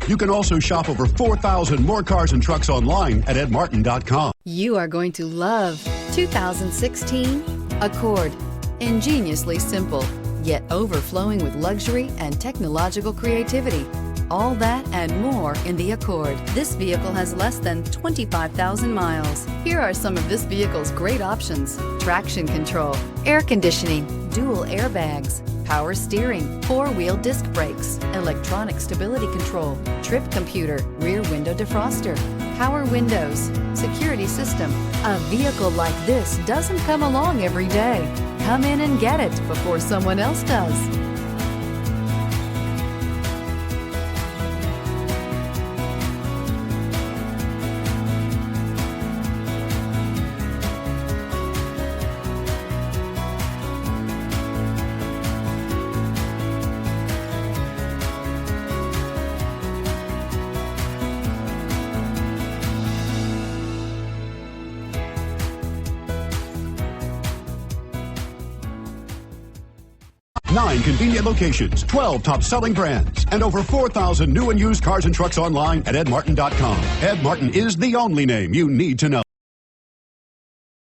You can also shop over 4,000 more cars and trucks online at edmartin.com. You are going to love 2016 Accord. Ingeniously simple, yet overflowing with luxury and technological creativity. All that and more in the Accord. This vehicle has less than 25,000 miles. Here are some of this vehicle's great options: traction control, air conditioning, dual airbags, power steering, four-wheel disc brakes, electronic stability control, trip computer, rear window defroster, power windows, security system. A vehicle like this doesn't come along every day. Come in and get it before someone else does. Nine convenient locations, 12 top-selling brands, and over 4,000 new and used cars and trucks online at edmartin.com. Ed Martin is the only name you need to know.